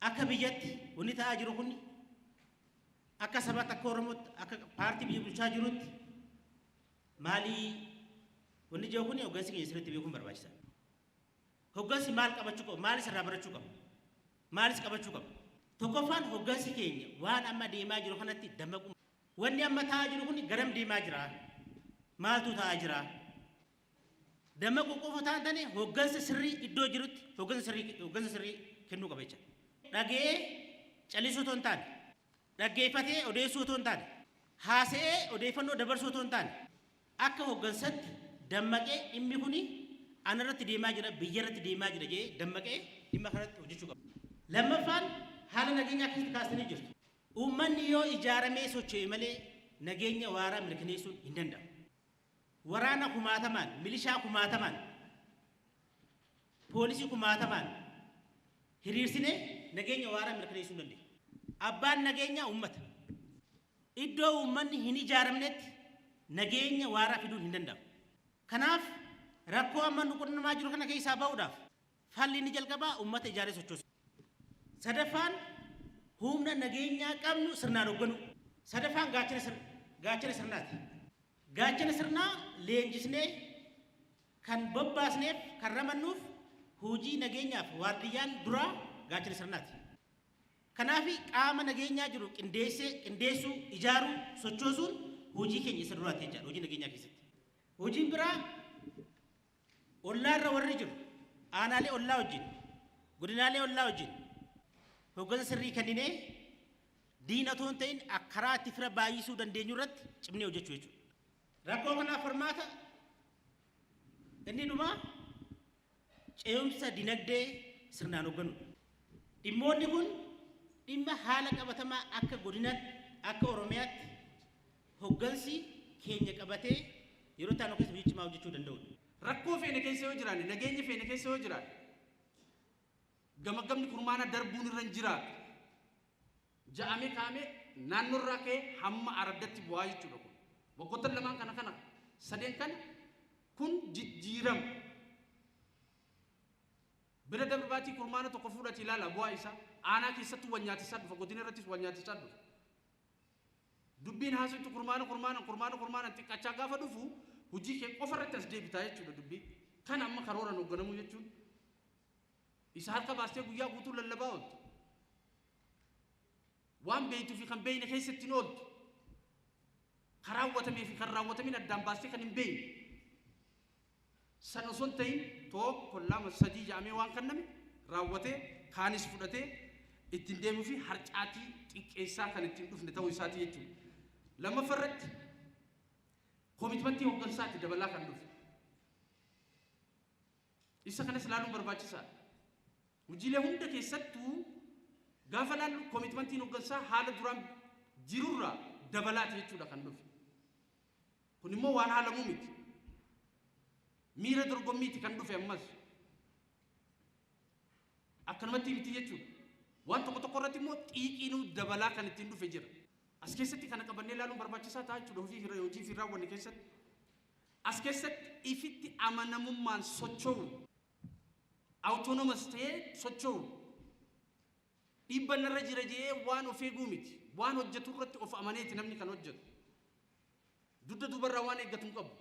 akka biyyatti wanni ta'aa jiru kun akka saba takka Oromootti akka paartii biyya bulchaa jirutti maalii wanni jiru kun hoggansi keenya sirriitti beekuun barbaachisaadha. Hoggansi maal qabachuu qaba? Maalis irraa barachuu qaba? Maalis qabachuu qaba? Tokkoffaan hoggansi keenya waan amma deemaa jiru kanatti dammaquu. Wanni amma ta'aa jiru kun garam deemaa jira? Maaltu ta'aa jira? Dammaquu qofa taatanii hoggansa sirrii iddoo jirutti hoggansa sirrii kennuu qaba jecha. Dhagee callisuu otoo hin taane, dhaggeeffatee odeessuu otoo hin taane, haasa'ee odeeffannoo dabarsuu otoo hin taane, akka hoggansatti dammaqee dhimmi kuni anarratti deemaa jira, biyyarratti deemaa jira jedhee dammaqee dhimma kanatti hojjechuu qaba. Lammaffaan haala nageenyaa akkasitti kaastanii jirtu. Uummanni yoo ijaaramee socho'e malee nageenya waaraa mirkaneessuun hin danda'amu. Waraana kumaatamaan, milishaa kumaatamaan, poolisii kumaatamaan hiriirsinee nageenya waaraa mirkaneessuu hin dandeenye. Abbaan nageenyaa uummata. Iddoo uummanni hin ijaaramnetti nageenya waaraa fiduun hin danda'amu. Kanaaf rakkoo amma nu qunnamaa jiru kana keessaa ba'uudhaaf falli inni jalqabaa uummata ijaaree sochoosu. Sadaffaan humna nageenyaa qabnu sirnaan hoogganu. Sadaffaan gaachana sirnaati. Gaachana sirnaa leenjisnee kan bobbaasneef kan ramannuuf hojii nageenyaaf waardiyyaan duraa gaachana sirnaati. Kanaaf qaama nageenyaa jiru qindeessuu, ijaaruu, sochoosuun hojii keenya isa duraati jechaadha hojii nageenyaa keessatti. Hojiin biraa ollaarra warri jiru aanaalee ollaa wajjin, godinaalee ollaa wajjin hoggansa sirrii kenninee diina otoo hin ta'in karaa itti fira baay'isuu dandeenyu irratti cimnee hojjechuu jechuudha. Rakkoo kanaaf furmaata inni dhumaa ce'umsa dinagdee sirnaan hoogganudha. Dhimmoonni kun dhimma haala qabatamaa akka godinaatti akka Oromiyaatti hoggansi keenya qabatee yeroo ta'an keessa biyya cimaa hojjechuu danda'udha. Rakkoo feene keessa yoo jiraanne nageenya feene keessa yoo jiraanne gamagamni kurmaana darbuun irra hin jiraatu. Ja'amee kaamee naannoo irraa ka'ee hamma araddatti bu'aa jechuudha kun. Waggoottan lamaan kana sadeen kana kun jijjiirama. Bira darbaatii kurmaana tokko fuudhati ilaala bu'aa isaa aanaa keessatti wanyaachisaa dhufa godina irrattis wanyaachisaa dhufa. Dubbiin haasawtu kurmaana xiqqachaa gaafa dhufu hojii kee qofa irratti as deebitaa jechuudha dubbii. Kan amma karoora hoogganamu jechuun isa harka baastee guyyaa guutuu lallabaa ooltu. Waan beektuu fi kan beekne keessatti hin ooltu. Kan raawwatamee fi kan raawwatamin addaan baastee kan hin beekne. Sana osoo hin ta'in tokko lama sadii jedhamee waan kanname raawwatee kaanis fudhatee ittiin deemuu fi harcaatii xiqqeessaa kan ittiin dhufne ta'uu isaati jechuudha. Lammaffaarratti komitmentii hooggansaatti dabalaa kan dhufe. Isa kanas ilaaluun barbaachisaadha. Hojiilee hunda keessattuu gaafa ilaallu komitmentiin hooggansaa haala duraan jirurraa dabalaati jechuudha kan dhufe. Kun immoo waan haalamuu miti. Miira dorgommiiti kan dhufe ammas. Akkanumatti miti jechuudha. Waan tokko irratti immoo xiiqiinuu dabalaa kan ittiin dhufe jira. As keessatti kana qabannee ilaaluun barbaachisaa ta'a jechuudha hojii fi raawwanne keessatti. As keessatti ifitti amanamummaan socho'u. Autonomous ta'ee socho'u. Dhiibban irra jira jedhee waan of eeguu miti. Waan hojjetu irratti of amaneeti namni kan hojjetu. Dugda duubarraa waan eeggatu hin qabu.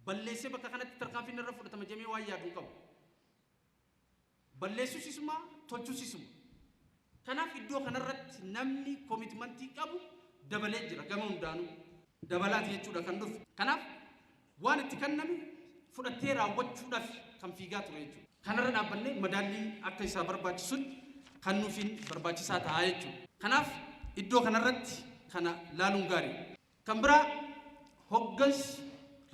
Balleessee bakka kanatti tarkaanfiin irra fudhatama jedhamee waan yaadu hin qabu. Balleessuus isuma, tolchuus isuma. Kanaaf iddoo kanarratti namni komitmentii qabu dabalee jira gama hundaanuu. Dabalaati jechuudha kan dhufu. Kanaaf waan itti kenname fudhattee raawwachuudhaaf kan fiigaa ture jechuudha. Kanarra dhaabbannee madaallii akka isaa barbaachisutti kan nuufiin barbaachisaa ta'a jechuudha. Kanaaf iddoo kanarratti kana laaluun gaarii. Kan biraa hoggansi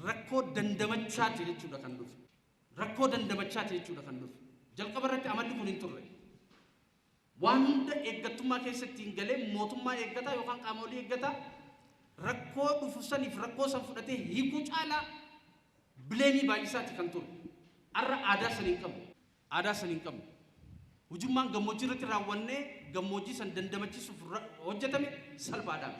rakkoo dandamachaati jechuudha kan dhufe. Rakkoo dandamachaati jechuudha kan dhufe. Jalqaba irratti amalli kun hin turre. Waan hunda eeggattummaa keessatti hin galee mootummaa eeggataa yookaan qaamolee eeggataa rakkoo dhufu saniif rakkoo san fudhatee hiikuu caalaa bileemii baay'isaati kan ture. Arra aadaa san hin qabu. Aadaa san hin qabu. Hujummaan gammoojjii irratti raawwannee gammoojjii san dandamachiisuuf hojjetame salphaadhaan.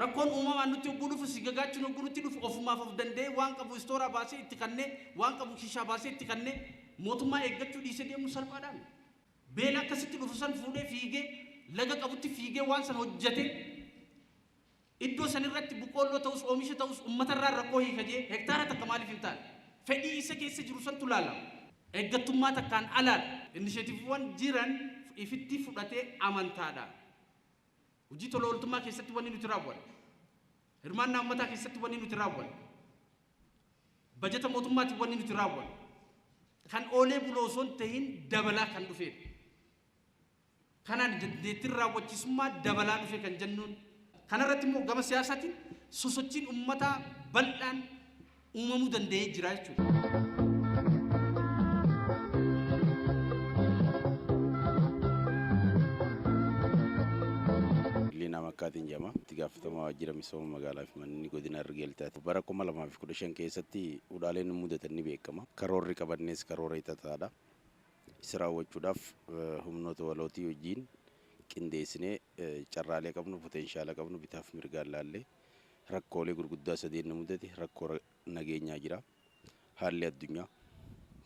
Rakkoon uumamaan nutti hogguu dhufu si gagaachuun hogguu nutti dhufu ofumaaf of danda'ee waan qabu istooraa baasee itti kannee waan qabu kishaa baasee itti kannee mootummaa eeggachuu dhiisee deemu salphaadhaan. beela akkasitti dhufu san fuudhee fiigee laga qabutti fiigee waan san hojjete iddoo san irratti boqqolloo ta'us oomisha ta'us uummatarraa rakkoo hiikajee hektaara takka maaliif hin taane fedhii isa keessa jiru santu laalama. Eeggattummaa takkaan alaadha. Inishetiiviiwwan jiran ifitti fudhatee amantaadha. Hojii tola ooltummaa keessatti wanni nuti raawwannu. Hirmaannaa uummataa keessatti wanni nuti raawwannu. Bajeta mootummaatti wanni nuti raawwannu. Kan oolee buloo osoo hin ta'in dabalaa kan dhufedha. Kanaan dandeettiin raawwachiisummaa dabalaa dhufe kan jennuun. Kanarratti immoo gama siyaasaatiin sosochiin uummataa bal'aan uumamuu danda'ee jira jechuudha. Makkaatiin jama itti gaafatamaa waajjira misooma magaalaa fi manni godina Harargeeltaati. Bara 2015 keessatti udaaleen mudatan ni beekama. Karoorri qabannees karoora itataadha. Isa raawwachuudhaaf humnoota walootii wajjin qindeessinee carraalee qabnu potenshaala qabnu bitaaf mirgaan laallee rakkoolee gurguddaa sadeen nu mudate rakkoo nageenyaa jira. Haalli addunyaa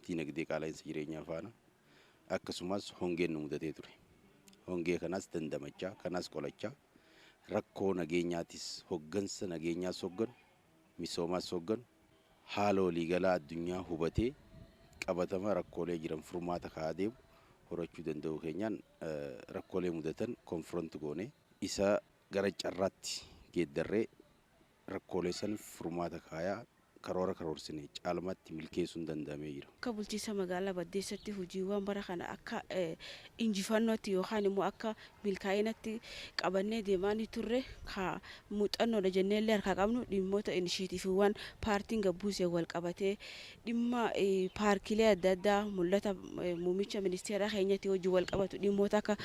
diinagdee qaala'insa jireenyaa faana akkasumas hongeen nu mudatee ture. Hongee kanas dandamachaa kanas qolachaa rakkoo nageenyaatis hoggansa nageenyaas hogganu misoomaas hogganu haala waliigalaa addunyaa hubatee qabatama rakkoolee jiran furmaata kaa'aa deemu horachuu danda'u keenyaan rakkoolee mudatan konfiront goone isa gara carraatti geeddarree rakkoolee san furmaata kaa'aa karoora karoorsine caalmatti milkeessuun danda'amee jira. Akka bulchiinsa magaalaa Baddeessatti hojiiwwan bara kana akka injifannootti yookaan immoo akka milkaa'inatti qabannee deemaa turre ka muuxannoodha jenneellee harkaa qabnu dhimmoota inishitiiviiwwan paartiin gabbuusee wal qabatee dhimma paarkiilee adda addaa mul'ata muummicha ministeeraa keenyatti hojii wal qabatu dhimmoota akka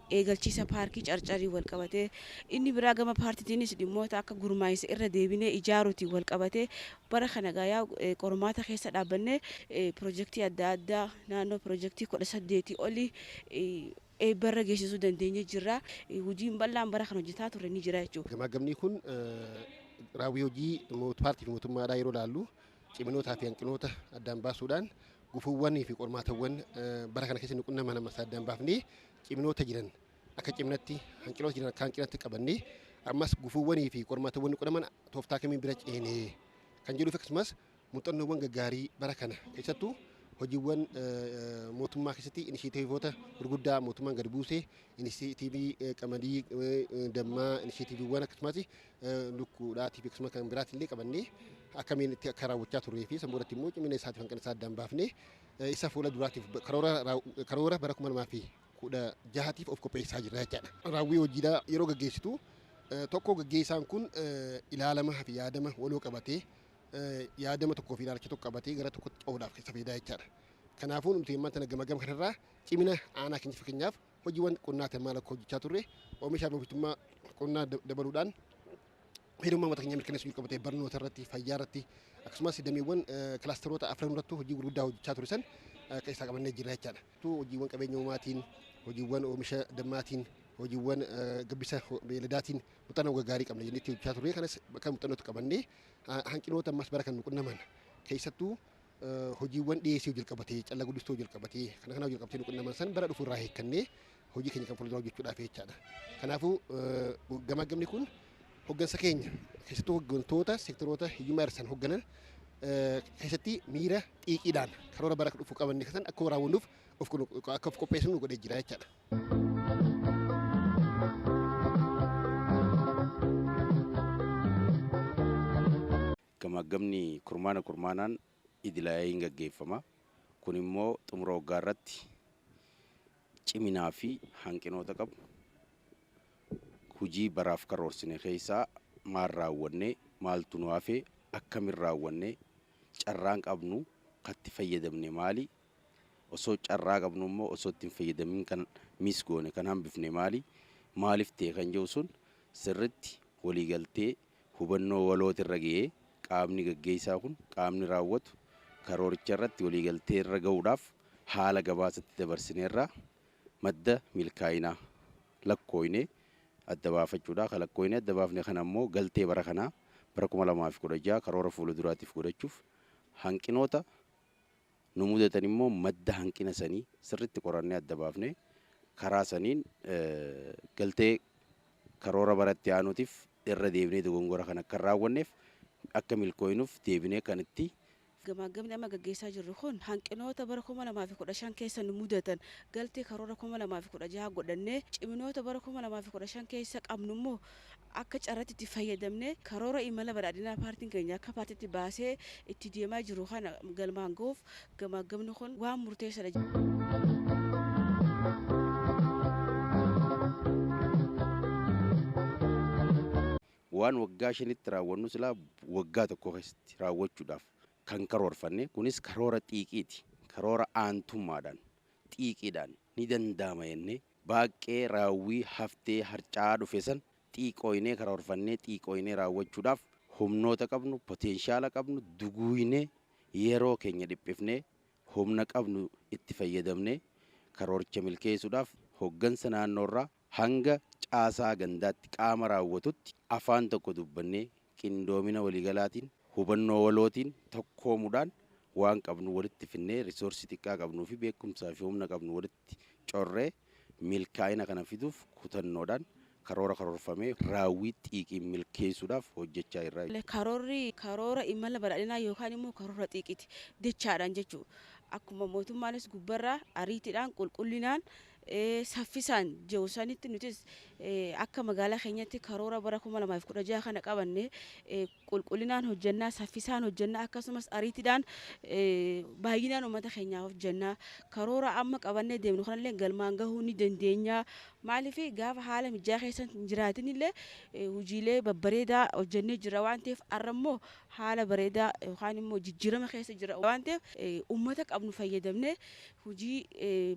eegalchiisa paarkii carcarii wal qabatee inni biraa gama paartiitiinis dhimmoota akka gurmaa'insa irra deebinee ijaaruutiin wal qabatee bara kana gayaa qormaata keessa dhaabannee piroojeektii adda addaa naannoo piroojeektii 18 olii eebbarra geessisuu dandeenye jirra. Hojiin bal'aan bara kana hojjetaa turre ni jira jechuudha. Gamaggamni kun raawwii hojii paartii fi mootummaadhaa yeroo ilaallu ciminootaa fi hanqinoota addaan baasuudhaan gufuuwwanii fi qormaatawwan bara kana keessa nuqunnaman ammas addaan baafnee ciminoota jiran akka ciminatti hanqinoota jiran akka hanqinatti qabannee ammas gufuuwwanii fi qormaatawwan nuqunnaman tooftaa kamiin bira ceenee kan jedhuuf akkasumas muuxannoowwan gaggaarii bara kana keessattuu hojiiwwan mootummaa keessatti inishitiivoota gurguddaa mootummaan gadi buusee inishitiivii qamadii dammaa inishitiiviiwwan akkasumas lukkuudhaatii fi akkasumas kan biraatti illee qabannee akkamiin itti akka raawwachaa turree fi sanboodatti immoo cimina isaatiif hanqina isaa addaan baafnee isa fuula duraatiif karoora bara 2016tiif of qopheessaa jirra jechaadha. Raawwii hojiidhaa yeroo gaggeessitu tokko gaggeessaan kun ilaalamaa fi yaadama waloo qabatee yaadama tokkoo fi ilaalcha tokko qabatee gara tokkotti ce'uudhaaf keessa fayyadaa jechaadha. Kanaafuu nuti himman tana gama kanarraa cimina aanaa keenya fakkeenyaaf hojiiwwan qonnaa maal akka hojjechaa turre oomishaa fi oomishtummaa qonnaa dabaluudhaan fayyadamummaa uummata keenyaa mirkaneessuu qabatee barnoota irratti fayyaa irratti akkasumas dameewwan kilaasteroota afran irratti hojii gurguddaa hojjechaa ture san keessaa qabannee jirra jechaadha. Hojiiwwan qabeenya uumaatiin hojiiwwan oomisha dammaatiin hojiiwwan gabbisa beeladaatiin muuxannoo gaggaarii qabna jennee hojjechaa turre kanas bakka muuxannootti qabannee hanqinoota ammas bara kan nuqunnaman keessattuu hojiiwwan dhiyeessii hojii qabatee callaa guddistuu hojii qabatee kana hojii qabatee nuqunnaman san bara dhufu irraa hiikkannee hojii keenya kan fuuldura hojjechuudhaaf jechaadha. Kanaafuu gamaggamni kun hoggansa keenya keessattuu hoggantoota seektoroota hiyyummaa hir'isan hogganan keessatti miira xiiqiidhaan karoora bara dhufu qabanne san akka raawwannuuf akka of qopheessinu nu godhee jira jechaadha. Gamaggamni kurmaanaan idilaayeen gaggeeffama. Kun immoo xumura waggaa irratti ciminaa fi hanqinoota qabu hojii baraaf karoorsine keessaa maal raawwannee maaltu nu hafee akkamiin raawwannee carraan qabnu katti fayyadamne maali osoo carraa qabnu immoo osoo ittiin fayyadamin kan misgoone kan hambifne maaliif ta'e kan jiru sun sirritti waliigaltee hubannoo walooti irra ga'ee qaamni gaggeessaa kun qaamni raawwatu karooricha irratti waliigaltee irra ga'uudhaaf haala gabaasatti dabarsineerraa madda milkaa'inaa lakkooyne adda baafachuudha. Kan lakkooyne adda baafne kana immoo galtee bara kanaa bara 2016 karoora fuula duraatiif godhachuuf hanqinoota nu mudatan immoo madda hanqina sanii sirriitti qorannee adda baafnee karaa saniin galtee karoora baratti aanuutiif irra deebinee dogongora kan akka raawwanneef akka milkooyinuuf deebinee kan itti Gamaagamni amma gaggeessaa jirru kun hanqinoota bara 2015 keessa nu mudatan galtee karoora 2016 godhannee ciminoota bara 2015 keessa qabnu immoo akka carratti itti fayyadamnee karoora imala badhaadhinaa paartiin keenya akka paartiitti baasee itti deemaa jiru kana galmaan ga'uuf gamaagamni kun waan murteessaadha. waan waggaa shanitti raawwannu silaa waggaa tokko keessatti raawwachuudhaaf kan karoorfanne kunis karoora xiiqiiti. Karoora aantummaadhaan xiiqiidhaan ni danda'ama jennee baaqee raawwii haftee harcaa dhufe san xiiqooyinee karoorfannee xiiqooyinee raawwachuudhaaf humnoota qabnu potenshaala qabnu duguuynee yeroo keenya dhiphifnee humna qabnu itti fayyadamnee karoorcha milkeessuudhaaf hoggansa naannoorraa hanga caasaa gandaatti qaama raawwatutti afaan tokko dubbannee qindoomina waliigalaatiin hubannoo walootiin tokkoomuudhaan waan qabnu walitti finnee risoorsii xiqqaa qabnuu fi beekumsaa fi humna qabnu walitti corree milkaa'ina kana fiduuf kutannoodhaan karoora karoorfamee raawwii xiiqii milkeessuudhaaf hojjechaa irraa. Karoora imala badhaadhinaa yookaan immoo karoora xiiqiiti jechaadhaan jechuudha. Akkuma mootummaanis gubbarraa ariitiidhaan qulqullinaan saffisaan jeewusanitti nutis akka magaalaa keenyatti karoora bara 2016 kana qabanne qulqullinaan hojjannaa saffisaan hojjannaa akkasumas ariitiidhaan baay'inaan uummata keenyaaf hojjannaa karoora amma qabannee deemnu kanallee galmaan gahuu ni dandeenya. Maaliif gaafa haala mijaa keessatti hin jiraatin illee hojiilee babbareedaa hojjannee jira waan ta'eef har'ammoo haala bareedaa yookaan immoo jijjiirama keessa jira waan ta'eef uummata qabnu fayyadamnee hojii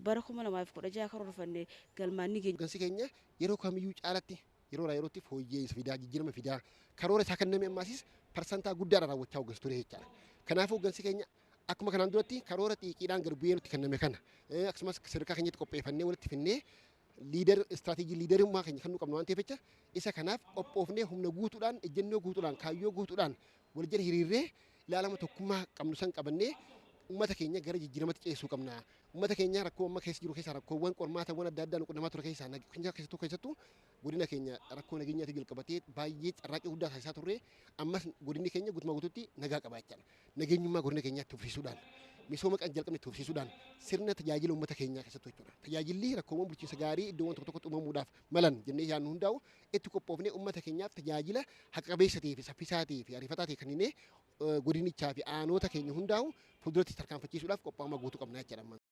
bara 2016 karoorfanne galmaan ni geenya. Gansi keenya yeroo kamiyyuu caalatti yerootti fooyya'insa fidaa jijjiirama fidaa karoora isaa kenname ammaasis parsantaa guddaadha raawwachaa hoggansa ture jechaadha. Kanaafuu hoggansi keenya akkuma kanaan duratti karoora xiiqiidhaan garbu'ee nutti kenname kana akkasumas sadarkaa keenyatti qopheeffannee walitti finnee istiraatiijii liidarummaa keenya kan nu qabnu waan ta'eef jecha isa kanaaf qophoofnee humna guutuudhaan ejjennoo guutuudhaan kaayyoo guutuudhaan wal jala hiriirree ilaalama tokkummaa qabnu san qabannee ummata keenya gara jijjiiramatti ceesuu qabna. Ummata keenya rakkoo amma keessa jiru keessaa rakkoowwan qormaatawwan adda addaa nu qunnamaa ture keessattuu godina keenya rakkoo nageenyaatti jalqabatee baay'ee carraaqqii guddaa taasisaa turre ammas godinni keenya guutumaa guutuutti nagaa qaba jechaadha. Nageenyummaa godina keenyaatti uffisuudhaan misooma kan jalqabne tuufsisuudhaan sirna tajaajila uummata keenyaa keessatti jechuudha. Tajaajilli rakkoowwan bulchiinsa gaarii iddoowwan tokko tokkotti uumamuudhaaf malan jennee yaadnu hundaa'u itti qophoofnee uummata keenyaaf tajaajila haqa qabeessa ta'ee fi saffisaa ta'ee fi ariifataa ta'e kenninee godinichaa fi aanoota keenya hundaa'u fuulduratti tarkaanfachiisuudhaaf qophaa'ummaa guutuu qabna jechuudha.